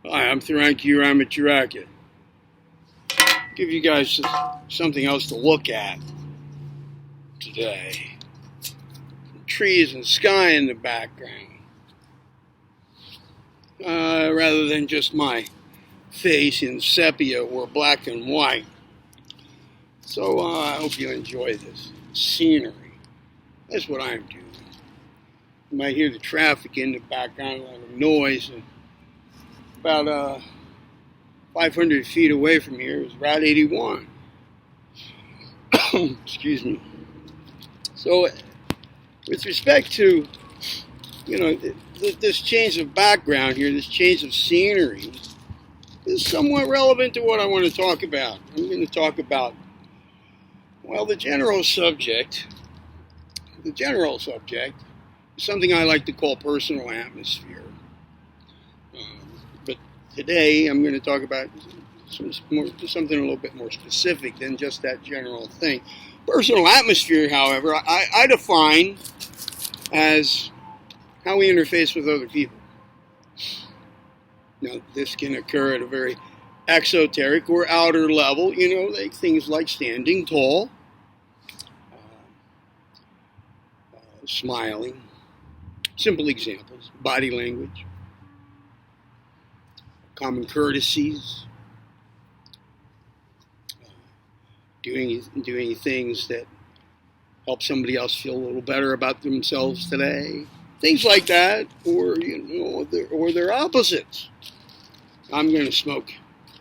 Hi, I'm Theron Ramacharaka. Give you guys something else to look at today. Trees and sky in the background. Rather than just my face in sepia or black and white. So I hope you enjoy this scenery. That's what I'm doing. You might hear the traffic in the background, a lot of noise. And about 500 feet away from here is Route 81. Excuse me. So, with respect to, this change of background here, this change of scenery, is somewhat relevant to what I want to talk about. I'm going to talk about, the general subject. The general subject is something I like to call personal atmosphere. But today I'm going to talk about something a little bit more specific than just that general thing. Personal atmosphere, however, I define as how we interface with other people. Now, this can occur at a very exoteric or outer level, like things like standing tall, smiling, simple examples, body language, common courtesies, doing things that help somebody else feel a little better about themselves today, things like that, or their opposites. I'm going to smoke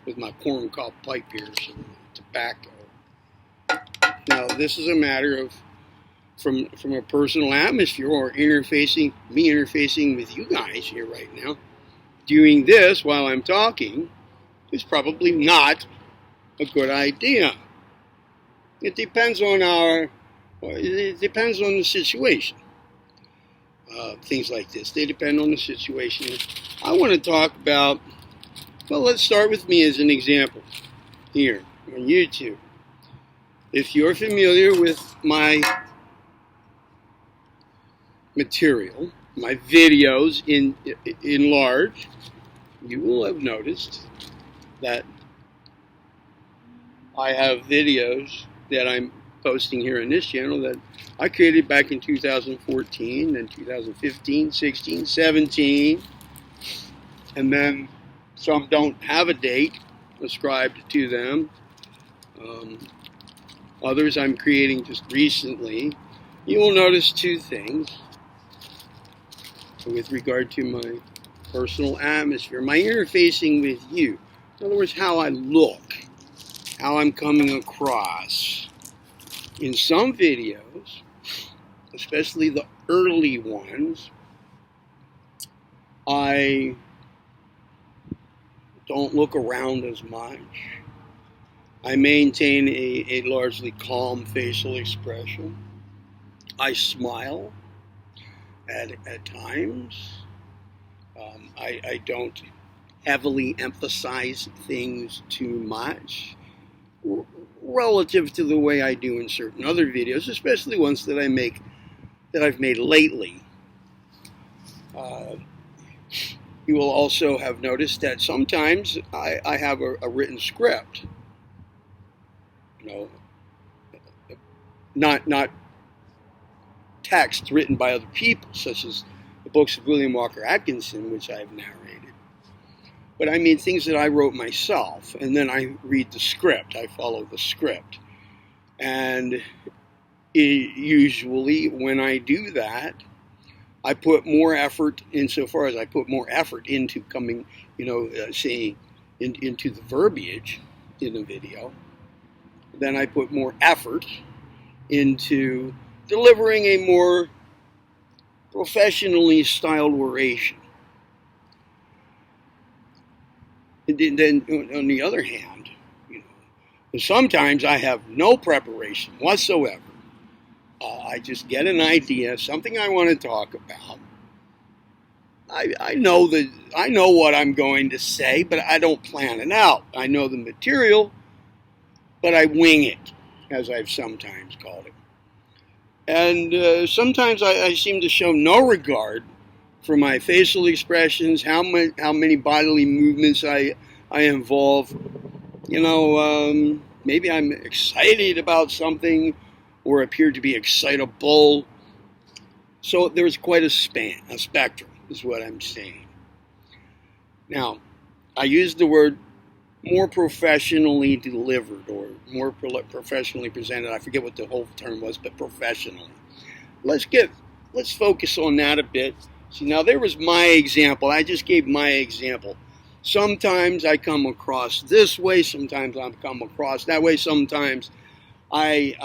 with my corncob pipe here, some tobacco. Now, this is a matter of from a personal atmosphere or interfacing with you guys here right now. Doing this while I'm talking is probably not a good idea. It depends on the situation. Things like this, they depend on the situation. I want to talk about, let's start with me as an example here on YouTube. If you're familiar with my material, my videos in large, you will have noticed that I have videos that I'm posting here on this channel that I created back in 2014 and 2015, 16, 17, and then some don't have a date ascribed to them. Others I'm creating just recently. You will notice two things with regard to my personal atmosphere, my interfacing with you. In other words, how I look, how I'm coming across. In some videos, especially the early ones, I don't look around as much. I maintain a largely calm facial expression. I smile at times. I don't heavily emphasize things too much relative to the way I do in certain other videos, especially ones that I've made lately. You will also have noticed that sometimes I have a written script. Not text written by other people, such as the books of William Walker Atkinson, which I've narrated. But I mean things that I wrote myself, and then I read the script. I follow the script. And usually when I do that, I put more effort, insofar as I put more effort into coming, into the verbiage in the video, then I put more effort into delivering a more professionally styled oration. And then, on the other hand, sometimes I have no preparation whatsoever. I just get an idea, something I want to talk about. I know what I'm going to say, but I don't plan it out. I know the material, but I wing it, as I've sometimes called it. And sometimes I seem to show no regard for my facial expressions, how many bodily movements I involve. Maybe I'm excited about something or appear to be excitable. So there's quite a spectrum, is what I'm saying. Now, I use the word more professionally delivered or more professionally presented. I forget what the whole term was, but professionally. Let's focus on that a bit. See, now there was my example. I just gave my example. Sometimes I come across this way. Sometimes I come across that way. Sometimes my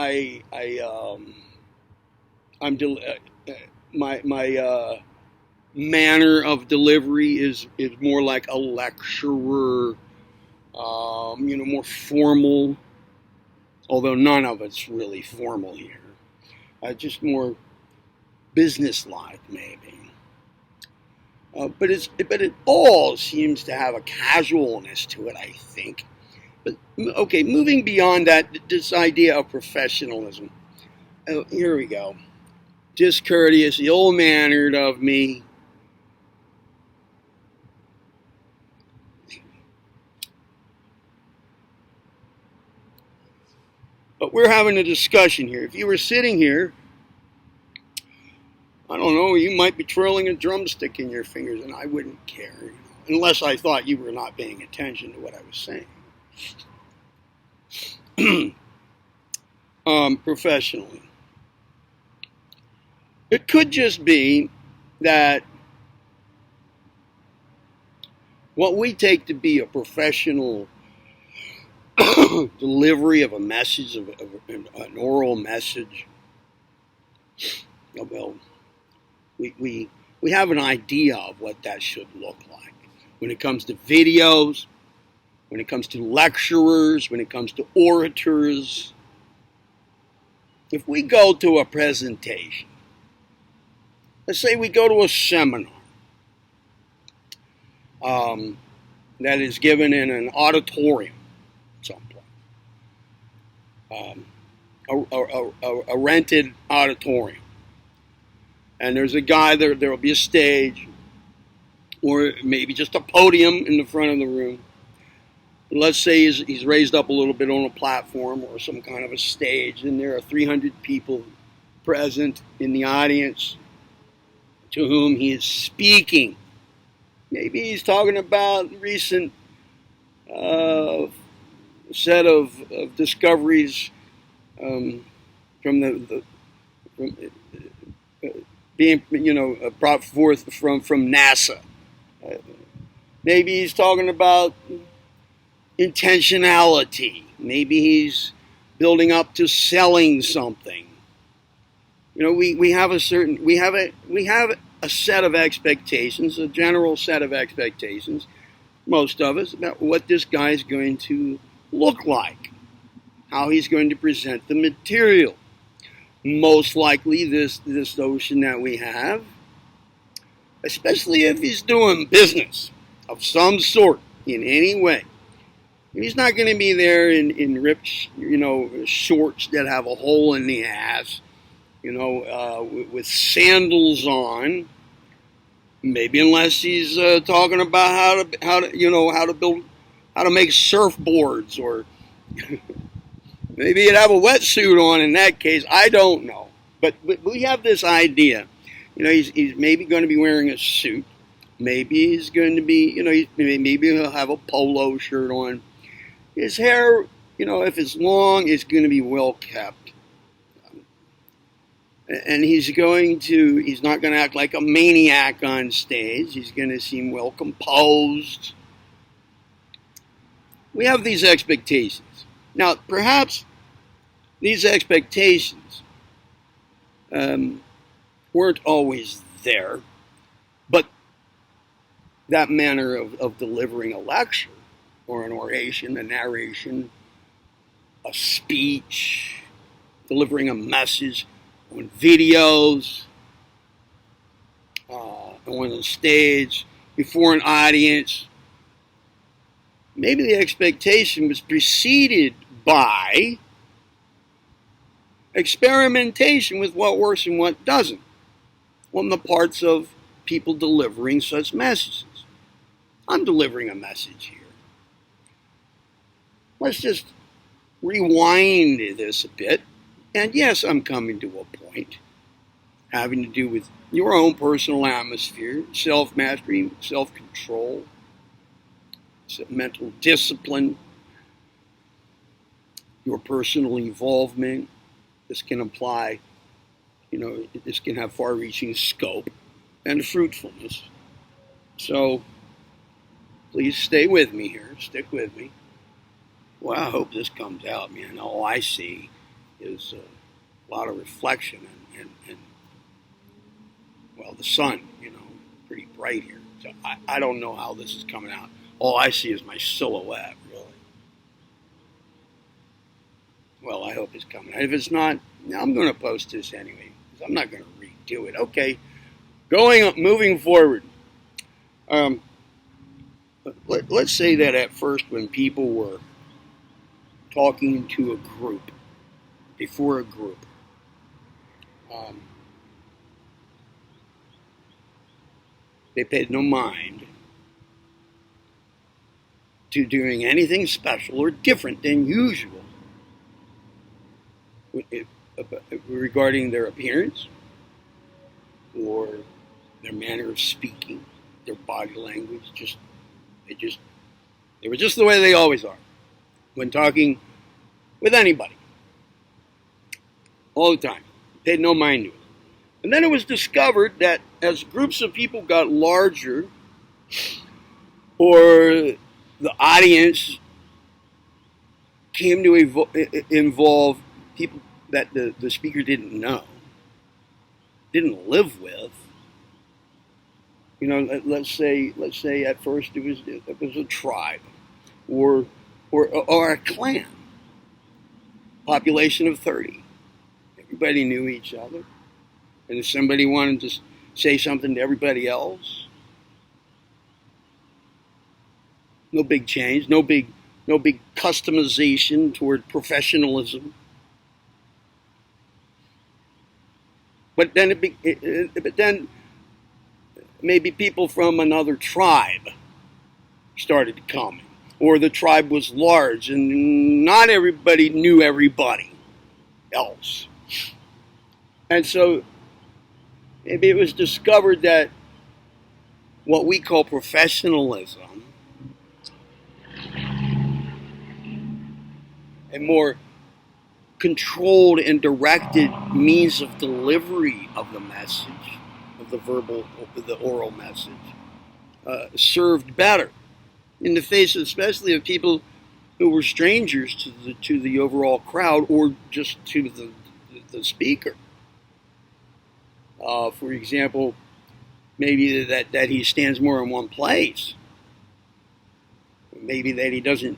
manner of delivery is more like a lecturer, more formal. Although none of it's really formal here. Just more business-like, maybe. But it all seems to have a casualness to it, I think. But okay, moving beyond that, this idea of professionalism. Here we go. Discourteous, ill-mannered of me. But we're having a discussion here. If you were sitting here, I don't know, you might be twirling a drumstick in your fingers, and I wouldn't care, unless I thought you were not paying attention to what I was saying. Professionally. It could just be that what we take to be a professional delivery of a message, of an oral message, well, we have an idea of what that should look like. When it comes to videos, when it comes to lecturers, when it comes to orators. If we go to a presentation, let's say we go to a seminar that is given in an auditorium someplace, a rented auditorium. And there's a guy there will be a stage, or maybe just a podium in the front of the room. Let's say he's raised up a little bit on a platform or some kind of a stage, and there are 300 people present in the audience to whom he is speaking. Maybe he's talking about recent set of discoveries from being brought forth from NASA. Maybe he's talking about intentionality. Maybe he's building up to selling something. We have a set of expectations, a general set of expectations, most of us, about what this guy is going to look like, how he's going to present the material. Most likely this notion that we have, especially if he's doing business of some sort in any way. He's not going to be there in ripped, shorts that have a hole in the ass, with sandals on. Maybe unless he's talking about how to make surfboards, or maybe he'd have a wetsuit on in that case. I don't know, but we have this idea. He's maybe going to be wearing a suit. Maybe he's going to be, maybe he'll have a polo shirt on. His hair, if it's long, it's going to be well kept. And he's not going to act like a maniac on stage. He's going to seem well composed. We have these expectations. Now, perhaps these expectations weren't always there, but that manner of delivering a lecture or an oration, a narration, a speech, delivering a message on videos, on the stage, before an audience. Maybe the expectation was preceded by experimentation with what works and what doesn't on the parts of people delivering such messages. I'm delivering a message here. Let's just rewind this a bit. And yes, I'm coming to a point having to do with your own personal atmosphere, self-mastery, self-control, mental discipline, your personal involvement. This can apply, this can have far-reaching scope and fruitfulness. So please stay with me here. Stick with me. Well, I hope this comes out, man. All I see is a lot of reflection and well, the sun, pretty bright here. So I don't know how this is coming out. All I see is my silhouette, really. Well, I hope it's coming out. If it's not, I'm going to post this anyway, because I'm not going to redo it. Okay, moving forward. Let's say that at first when people were talking to a group, before a group, they paid no mind to doing anything special or different than usual regarding their appearance or their manner of speaking, their body language. They were just the way they always are when talking with anybody, all the time. Paid no mind to it. And then it was discovered that as groups of people got larger, or the audience came to involve people that the speaker didn't know, didn't live with. Let's say at first it was a tribe, or a clan, population of 30. Everybody knew each other. And if somebody wanted to say something to everybody else, no big change, no big customization toward professionalism. But then maybe people from another tribe started coming, or the tribe was large and not everybody knew everybody else. And so maybe it was discovered that what we call professionalism, a more controlled and directed means of delivery of the message, of the oral message, served better in the face, especially of people who were strangers to the overall crowd or just to the speaker. For example, maybe that he stands more in one place. Maybe that he doesn't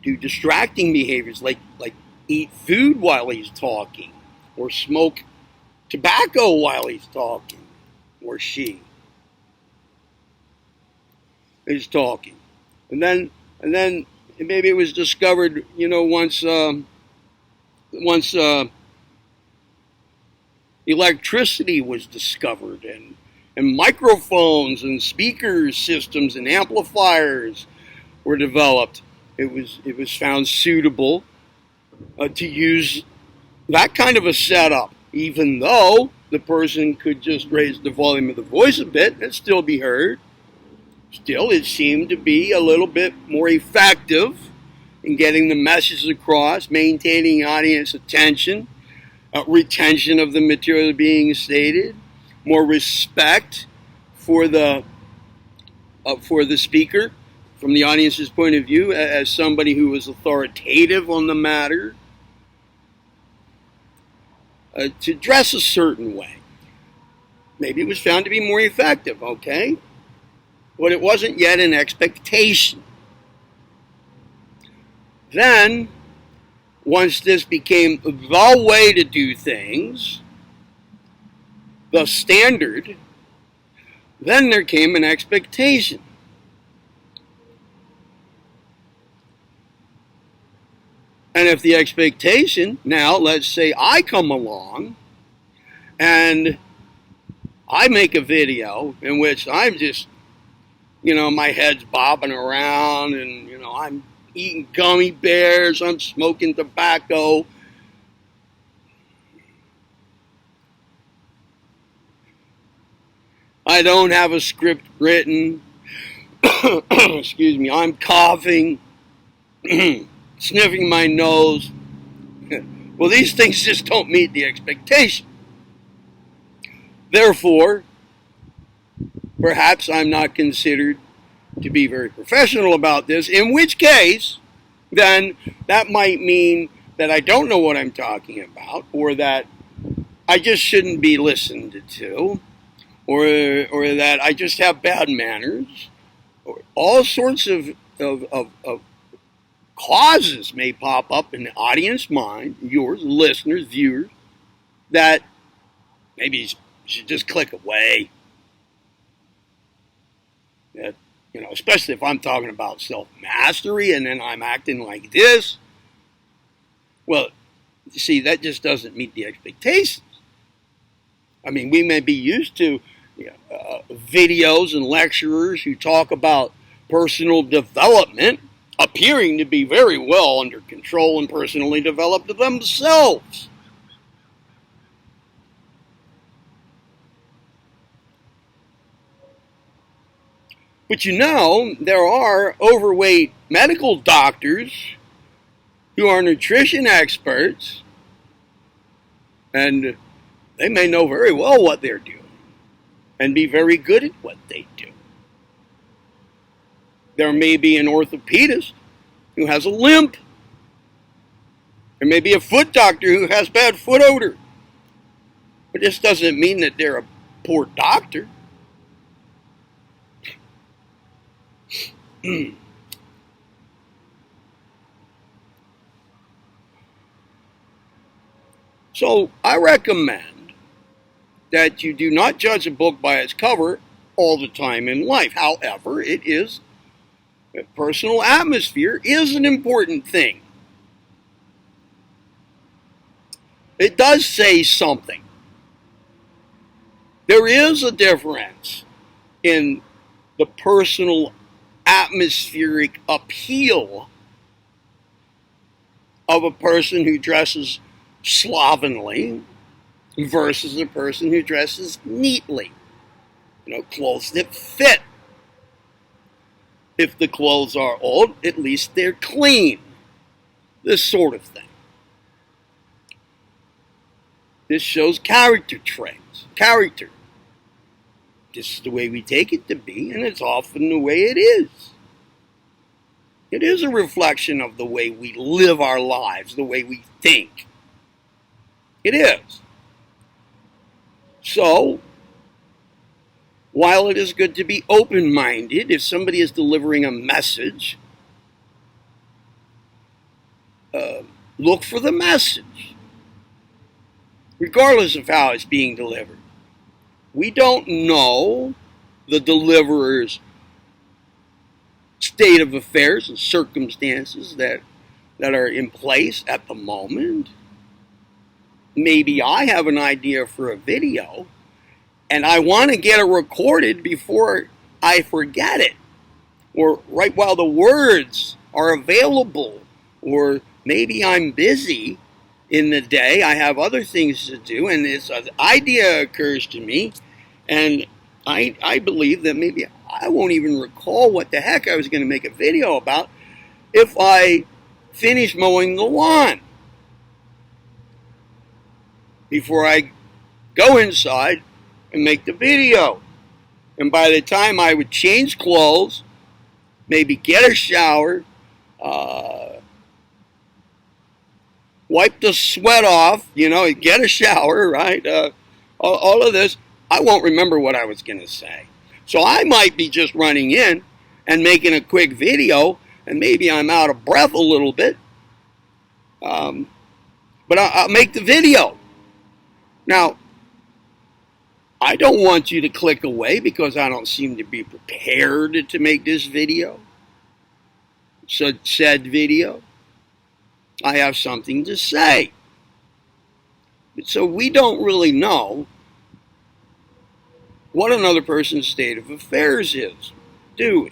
do distracting behaviors like eat food while he's talking, or smoke tobacco while he's talking, or she is talking. And then maybe it was discovered, once electricity was discovered, and microphones and speaker systems and amplifiers were developed. It was found suitable to use that kind of a setup, even though the person could just raise the volume of the voice a bit and still be heard. Still, it seemed to be a little bit more effective in getting the message across, maintaining audience attention, retention of the material being stated, more respect for the speaker from the audience's point of view as somebody who was authoritative on the matter, to dress a certain way. Maybe it was found to be more effective, okay? But it wasn't yet an expectation. Then, once this became the way to do things, the standard, then there came an expectation. And if the expectation, now let's say I come along and I make a video in which I'm just, my head's bobbing around and, I'm eating gummy bears, I'm smoking tobacco. I don't have a script written. Excuse me, I'm coughing, sniffing my nose. Well, these things just don't meet the expectation. Therefore, perhaps I'm not considered to be very professional about this, in which case, then that might mean that I don't know what I'm talking about, or that I just shouldn't be listened to, or that I just have bad manners, or all sorts of causes may pop up in the audience mind, yours, listeners, viewers, that maybe you should just click away. That, especially if I'm talking about self-mastery and then I'm acting like this. Well, you see, that just doesn't meet the expectations. I mean, we may be used to videos and lecturers who talk about personal development appearing to be very well under control and personally developed themselves. But there are overweight medical doctors who are nutrition experts, and they may know very well what they're doing and be very good at what they do. There may be an orthopedist who has a limp. There may be a foot doctor who has bad foot odor. But this doesn't mean that they're a poor doctor. So I recommend that you do not judge a book by its cover all the time in life. However, personal atmosphere is an important thing. It does say something. There is a difference in the personal atmospheric appeal of a person who dresses slovenly versus a person who dresses neatly. Clothes that fit. If the clothes are old, at least they're clean. This sort of thing. This shows character traits. Character. This is the way we take it to be, and it's often the way it is. It is a reflection of the way we live our lives, the way we think. It is. So, while it is good to be open-minded, if somebody is delivering a message, look for the message, regardless of how it's being delivered. We don't know the deliverer's state of affairs and circumstances that are in place at the moment. Maybe I have an idea for a video, and I want to get it recorded before I forget it, or right while the words are available, or maybe I'm busy in the day, I have other things to do, and this idea occurs to me, and I believe that maybe I won't even recall what the heck I was going to make a video about if I finish mowing the lawn before I go inside and make the video. And by the time I would change clothes, maybe get a shower, wipe the sweat off, get a shower, right? All of this, I won't remember what I was going to say. So I might be just running in and making a quick video, and maybe I'm out of breath a little bit, but I'll make the video. Now, I don't want you to click away because I don't seem to be prepared to make this video. Said video. I have something to say. So we don't really know what another person's state of affairs is, do we?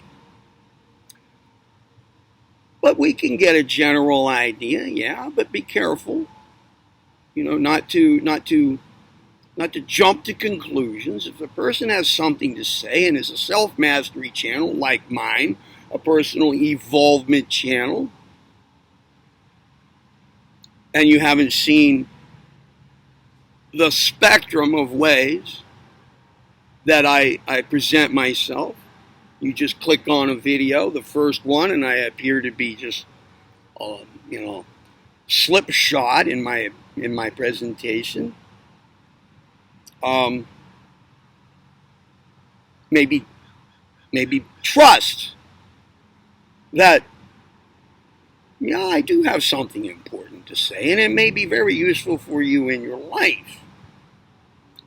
But we can get a general idea, yeah, but be careful, not to jump to conclusions. If a person has something to say and is a self-mastery channel like mine, a personal evolvement channel, and you haven't seen the spectrum of ways that I present myself, you just click on a video, the first one, and I appear to be just, slipshod in my presentation. Maybe trust that, yeah, I do have something important to say, and it may be very useful for you in your life.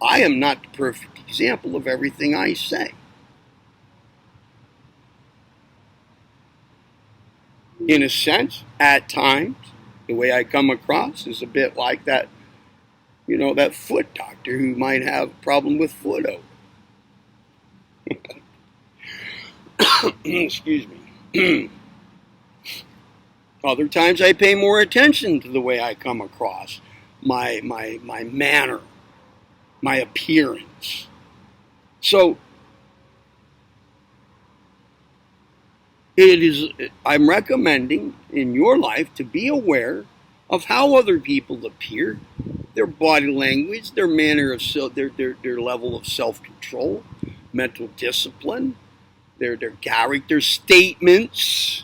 I am not the perfect example of everything I say. In a sense, at times, the way I come across is a bit like that, that foot doctor who might have a problem with foot odor. Excuse me. Other times I pay more attention to the way I come across, my manner, my appearance. So I'm recommending in your life to be aware of how other people appear, their body language, their manner of their level of self-control, mental discipline, their character statements,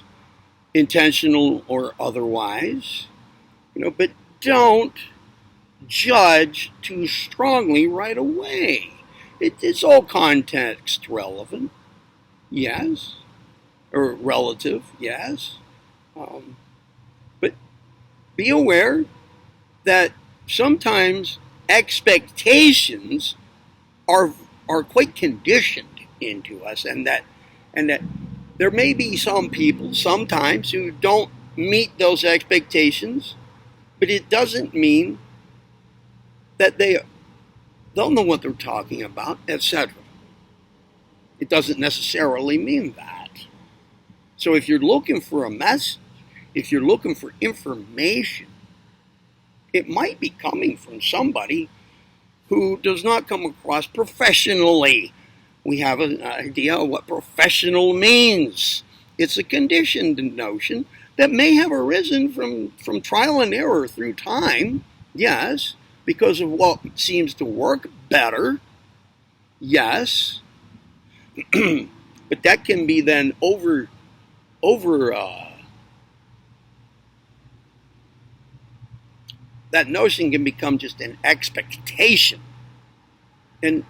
intentional or otherwise, but don't judge too strongly right away. It's all context relevant, yes, or relative, yes, but be aware that sometimes expectations are quite conditioned into us, and that there may be some people sometimes who don't meet those expectations, but it doesn't mean that they don't know what they're talking about, etc. It doesn't necessarily mean that. So if you're looking for a message, if you're looking for information, it might be coming from somebody who does not come across professionally. We have an idea of what professional means. It's a conditioned notion that may have arisen from trial and error through time, yes, because of what seems to work better, yes, but that can be then that notion can become just an expectation. And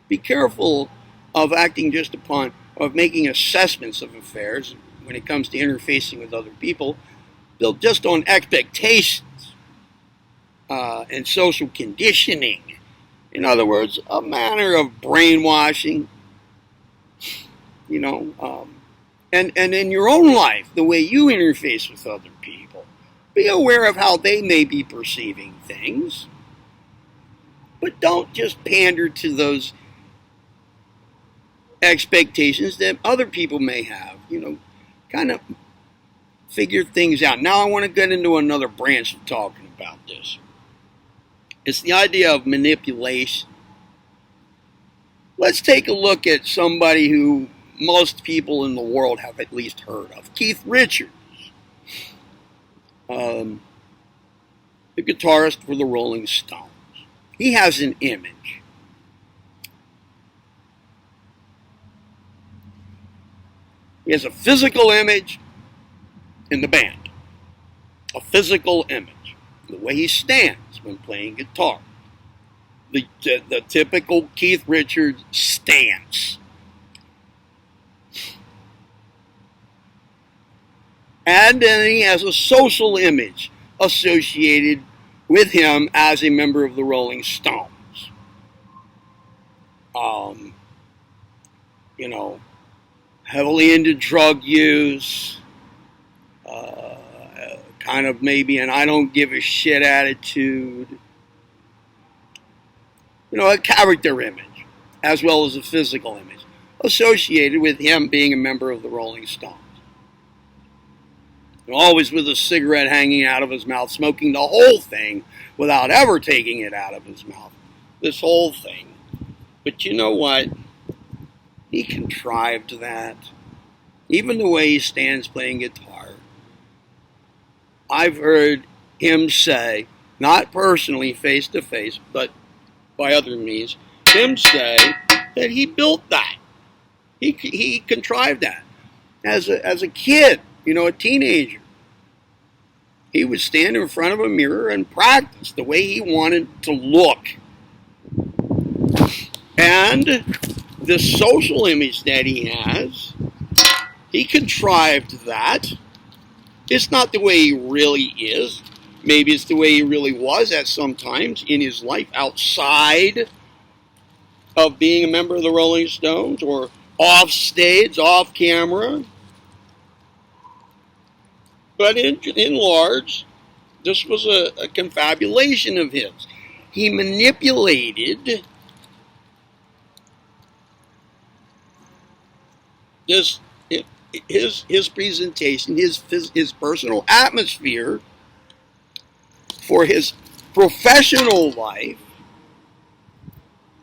be careful of acting of making assessments of affairs when it comes to interfacing with other people, built just on expectations and social conditioning. In other words, a manner of brainwashing, and in your own life, the way you interface with other people, be aware of how they may be perceiving things, but don't just pander to those expectations that other people may have, kind of figure things out. Now I want to get into another branch of talking about this. It's the idea of manipulation. Let's take a look at somebody who most people in the world have at least heard of, Keith Richards, the guitarist for the Rolling Stones. He has an image. He has a physical image in the band. A physical image. The way he stands when playing guitar. The typical Keith Richards stance. And then he has a social image associated with him as a member of the Rolling Stones. Heavily into drug use, kind of maybe an I don't give a shit attitude, a character image. as well as a physical image, associated with him being a member of the Rolling Stones. And always with a cigarette hanging out of his mouth, smoking the whole thing without ever taking it out of his mouth. This whole thing. But you know what? He contrived that. Even the way he stands playing guitar. I've heard him say, not personally face to face, but by other means, him say that he built that. He contrived that. As a kid, a teenager, he would stand in front of a mirror and practice the way he wanted to look. And the social image that he has, he contrived that. It's not the way he really is. Maybe it's the way he really was at some times in his life outside of being a member of the Rolling Stones or off stage, off camera. But in large, this was a confabulation of his. He manipulated his presentation, his personal atmosphere for his professional life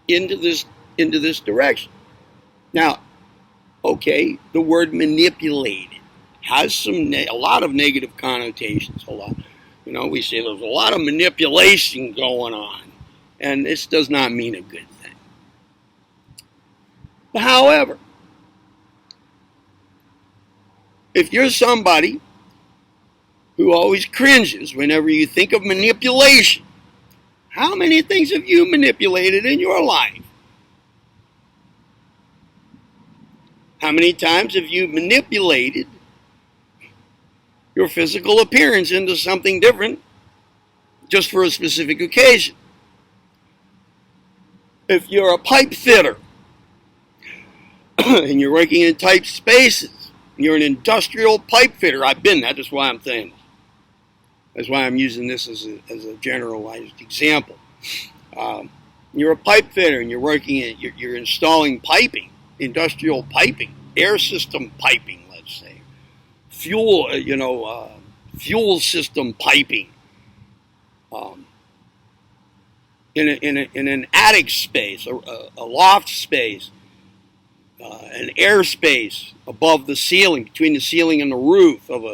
into this direction. Now, okay, the word manipulated has a lot of negative connotations. We say there's a lot of manipulation going on, and this does not mean a good thing. However, if you're somebody who always cringes whenever you think of manipulation, how many things have you manipulated in your life? How many times have you manipulated your physical appearance into something different just for a specific occasion? If you're a pipe fitter and you're working in tight spaces, you're an industrial pipe fitter. I've been that. That's why I'm saying this. That's why I'm using this as a generalized example. You're a pipe fitter and you're installing piping, industrial piping, air system piping, let's say, fuel system piping, in an attic space, a loft space, an air space above the ceiling, between the ceiling and the roof of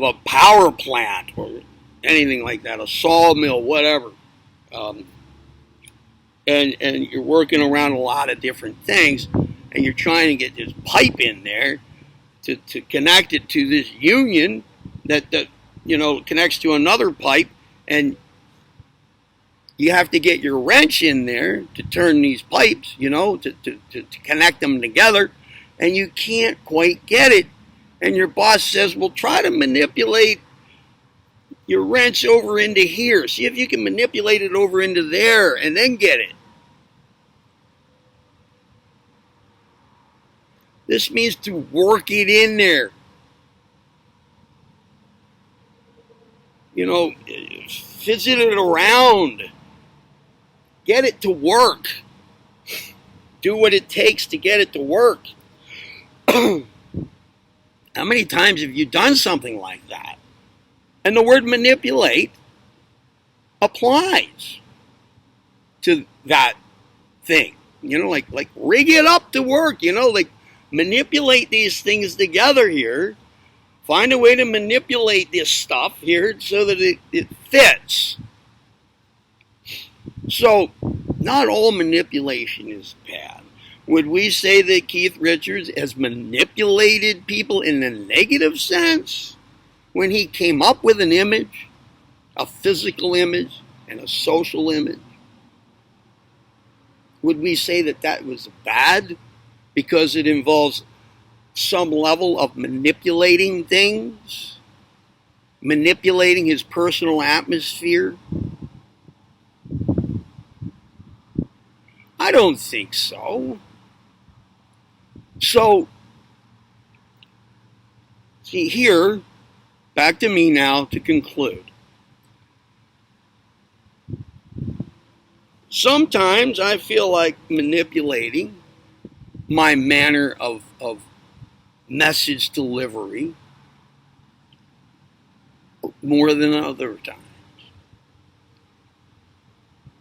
a power plant or anything like that, a sawmill, whatever. And you're working around a lot of different things, and you're trying to get this pipe in there to connect it to this union that connects to another pipe, and you have to get your wrench in there to turn these pipes, to connect them together, and you can't quite get it. And your boss says, well, try to manipulate your wrench over into here. See if you can manipulate it over into there and then get it. This means to work it in there. Fidget it around. Get it to work. Do what it takes to get it to work. How many times have you done something like that? And the word manipulate applies to that thing. Like rig it up to work, like manipulate these things together here. Find a way to manipulate this stuff here so that it fits. So, not all manipulation is bad. Would we say that Keith Richards has manipulated people in a negative sense when he came up with an image, a physical image, and a social image? Would we say that was bad because it involves some level of manipulating things, manipulating his personal atmosphere? I don't think so. So, see here, back to me now to conclude. Sometimes I feel like manipulating my manner of message delivery more than other times.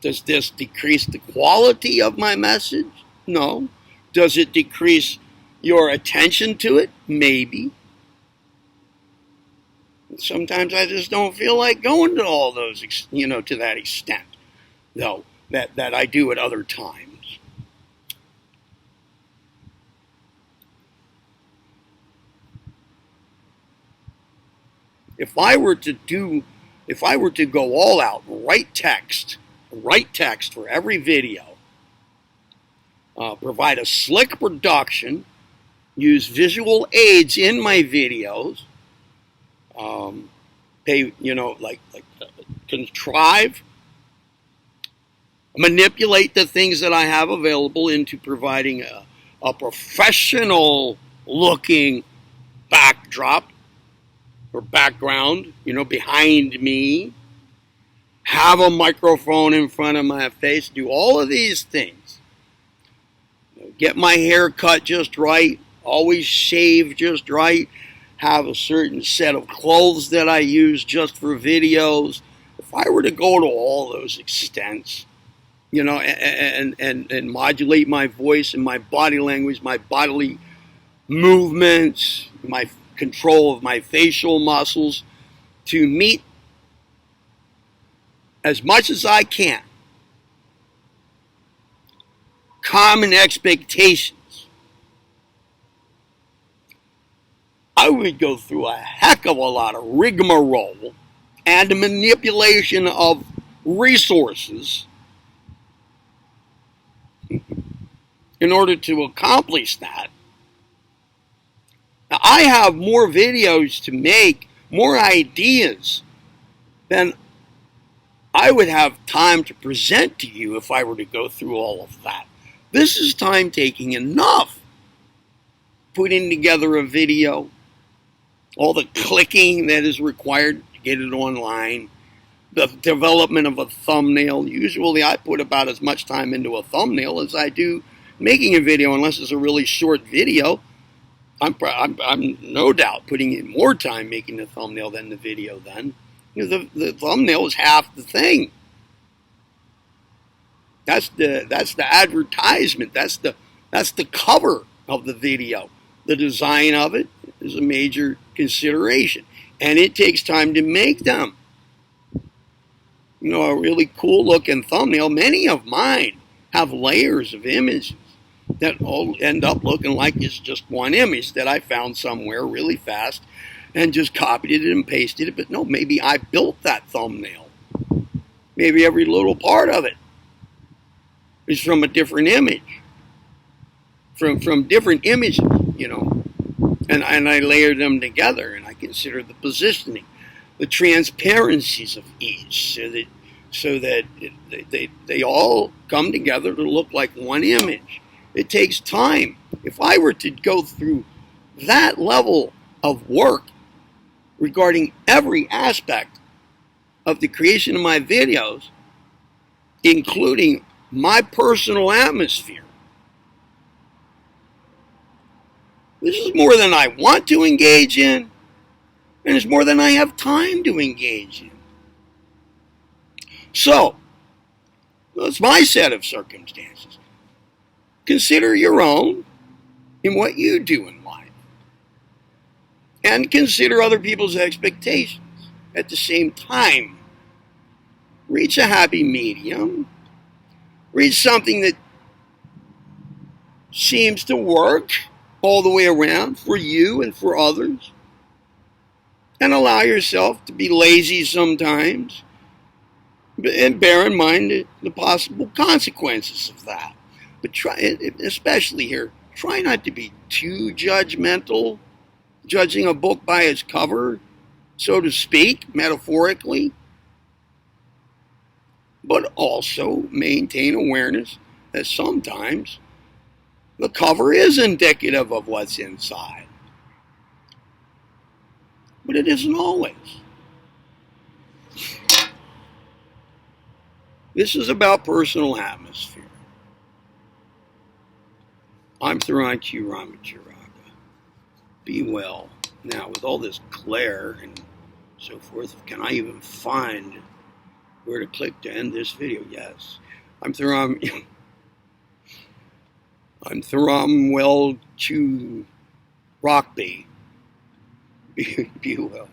Does this decrease the quality of my message? No. Does it decrease your attention to it? Maybe. Sometimes I just don't feel like going to all those, to that extent, though, that I do at other times. If I were to go all out, write text for every video, provide a slick production, use visual aids in my videos, contrive, manipulate the things that I have available into providing a professional looking backdrop or background, behind me, have a microphone in front of my face, do all of these things. Get my hair cut just right, always shave just right, have a certain set of clothes that I use just for videos. If I were to go to all those extents, and modulate my voice and my body language, my bodily movements, my control of my facial muscles, to meet as much as I can common expectations, I would go through a heck of a lot of rigmarole and manipulation of resources in order to accomplish that. Now, I have more videos to make, more ideas than I would have time to present to you if I were to go through all of that. This is time taking enough. Putting together a video, all the clicking that is required to get it online, the development of a thumbnail. Usually I put about as much time into a thumbnail as I do making a video, unless it's a really short video. I'm no doubt putting in more time making the thumbnail than the video then. The thumbnail is half the thing. That's the advertisement. That's the cover of the video. The design of it is a major consideration, and it takes time to make them. A really cool looking thumbnail. Many of mine have layers of images that all end up looking like it's just one image that I found somewhere really fast and just copied it and pasted it. But no, maybe I built that thumbnail. Maybe every little part of it is from a different image, from different images, and I layer them together, and I consider the positioning, the transparencies of each, so that they all come together to look like one image. It takes time. If I were to go through that level of work regarding every aspect of the creation of my videos, including my personal atmosphere, this is more than I want to engage in, and it's more than I have time to engage in. So, that's my set of circumstances. Consider your own in what you do in life. And consider other people's expectations. At the same time, reach a happy medium. Reach something that seems to work all the way around for you and for others. And allow yourself to be lazy sometimes. And bear in mind the possible consequences of that. But try, especially here, try not to be too judgmental, judging a book by its cover, so to speak, metaphorically. But also maintain awareness that sometimes the cover is indicative of what's inside. But it isn't always. This is about personal atmosphere. I'm Theron Q. Ramacharaka. Be well. Now, with all this glare and so forth, can I even find where to click to end this video? Yes. I'm Theron well to Rockby. Be well.